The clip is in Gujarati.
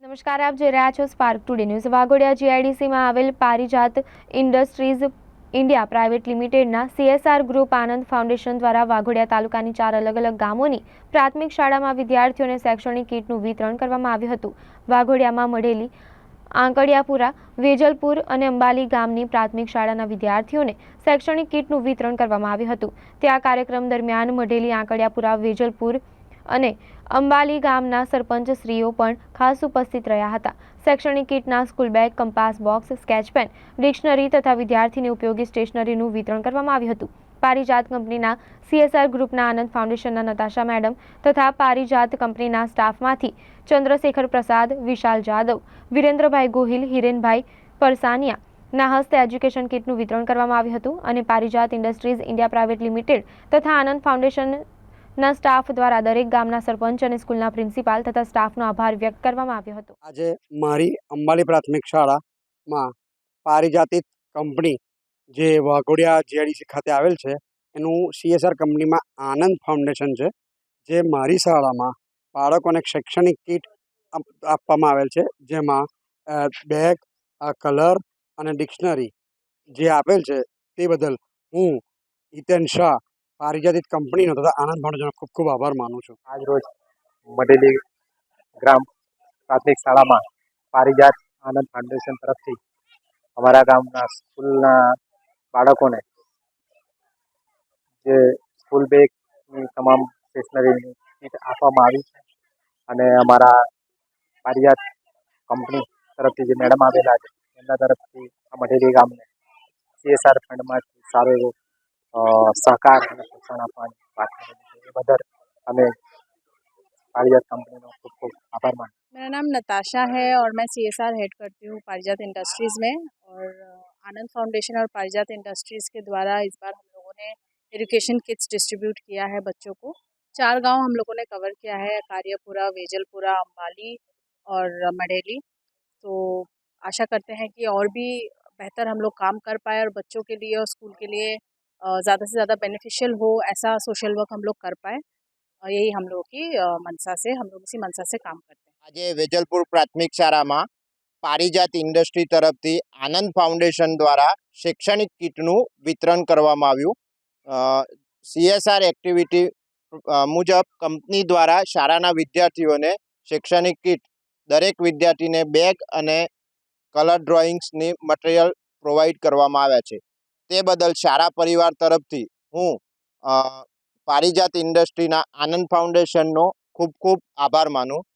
નમસ્કાર, આપ જોઈ રહ્યા છો સ્પાર્ક ટુડે ન્યૂઝ। વાઘોડિયા જીઆઈડીસીમાં આવેલ પારિજાત ઇન્ડસ્ટ્રીઝ ઇન્ડિયા પ્રાઇવેટ લિમિટેડના CSR ગ્રુપ આનંદ ફાઉન્ડેશન દ્વારા વાઘોડિયા તાલુકાની 4 અલગ અલગ ગામોની પ્રાથમિક શાળામાં વિદ્યાર્થીઓને શૈક્ષણિક કીટનું વિતરણ કરવામાં આવ્યું હતું। વાઘોડિયામાં મળેલી આંકડિયાપુરા, વેજલપુર અને અંબાલી ગામની પ્રાથમિક શાળાના વિદ્યાર્થીઓને શૈક્ષણિક કીટનું વિતરણ કરવામાં આવ્યું હતું। ત્યાં કાર્યક્રમ દરમિયાન મળેલી આંકડિયાપુરા, વેજલપુર અને અંબાલી ગામના સરપંચશ્રીઓ પણ ખાસ ઉપસ્થિત રહ્યા હતા। શૈક્ષણિક કીટના school bag, compass box, sketch pen, dictionary તથા વિદ્યાર્થીને ઉપયોગી સ્ટેશનરીનું વિતરણ કરવામાં આવ્યું હતું। પારિજાત કંપનીના CSR ગ્રુપના આનંદ ફાઉન્ડેશનના નતાશા મેડમ તથા પારિજાત કંપનીના સ્ટાફમાંથી ચંદ્રશેખર પ્રસાદ, વિશાલ જાદવ, વિરેન્દ્રભાઈ ગોહિલ, હિરેનભાઈ પરસાનિયા ના હસ્તે એજ્યુકેશન કીટનું વિતરણ કરવામાં આવ્યું હતું અને Parijat industries India private limited તથા આનંદ ફાઉન્ડેશનના સ્ટાફ દ્વારા દરેક ગામના સરપંચ અને સ્કૂલના પ્રિન્સિપાલ તથા સ્ટાફનો આભાર વ્યક્ત કરવામાં આવ્યો હતો। આજે મારી અંબાલી પ્રાથમિક શાળામાં પારિજાતિત કંપની જે વાઘોડિયા જીઆઈડીસી ખાતે આવેલ છે એનું CSR કંપનીમાં આનંદ ફાઉન્ડેશન છે, જે મારી શાળામાં બાળકોને શૈક્ષણિક કીટ આપવામાં આવેલ છે, જેમાં બેગ, કલર અને ડિક્શનરી જે આપેલ છે તે બદલ હું હિતેન શાહ પારિજાતિત કંપનીનો તથા આનંદ ફાઉન્ડેશનનો ખૂબ ખૂબ આભાર માનું છું। આજ રોજ મઢેલી ગ્રામ પ્રાથમિક શાળામાં પારિજાત આનંદ ફાઉન્ડેશન તરફથી અમારા ગામના સ્કૂલના બાળકોને જે સ્કૂલ બેગની તમામ સ્ટેશનરીની કીટ આપવામાં આવી છે અને અમારા પારિજાત કંપની તરફથી જે મેડમ આવેલા છે એમના તરફથી આ મઢેલી ગામને CSR ફંડમાંથી સારો એવો સહકાર અને પ્રોત્સાહન આપવાની વાત કરેલી છે। એ બદલ અમે पारिजात कंपनी का खूब खूब आभार मानते हैं। मेरा नाम नताशा है और मैं CSR हेड करती हूँ पारिजात इंडस्ट्रीज़ में। और आनंद फाउंडेशन और पारिजात इंडस्ट्रीज़ के द्वारा इस बार हम लोगों ने एजुकेशन किट्स डिस्ट्रीब्यूट किया है बच्चों को। 4 गांव हम लोगों ने कवर किया है, कारियापुरा, वेजलपुरा, अंबाली और मढ़ेली। तो आशा करते हैं कि और भी बेहतर हम लोग काम कर पाए और बच्चों के लिए और स्कूल के लिए ज़्यादा से ज़्यादा बेनिफिशियल हो, ऐसा सोशल वर्क हम लोग कर पाए। यही हम लोग की मनसा से, हम लोग इसी मनसा से काम करते हैं। આજે વેજલપુર પ્રાથમિક શાળામાં પારિજાત ઇન્ડસ્ટ્રી તરફથી આનંદ ફાઉન્ડેશન દ્વારા શૈક્ષણિક કીટનું વિતરણ કરવામાં આવ્યું। CSR એક્ટિવિટી મુજબ કંપની દ્વારા શાળાના વિદ્યાર્થીઓને શૈક્ષણિક કીટ, દરેક વિદ્યાર્થીને બેગ અને કલર ડ્રોઈંગ્સની મટીરિયલ પ્રોવાઈડ કરવામાં આવ્યા છે। તે બદલ શાળા પરિવાર તરફથી હું પારિજાત ઇન્ડસ્ટ્રીના આનંદ ફાઉન્ડેશનનો ખૂબ ખૂબ આભાર માનું।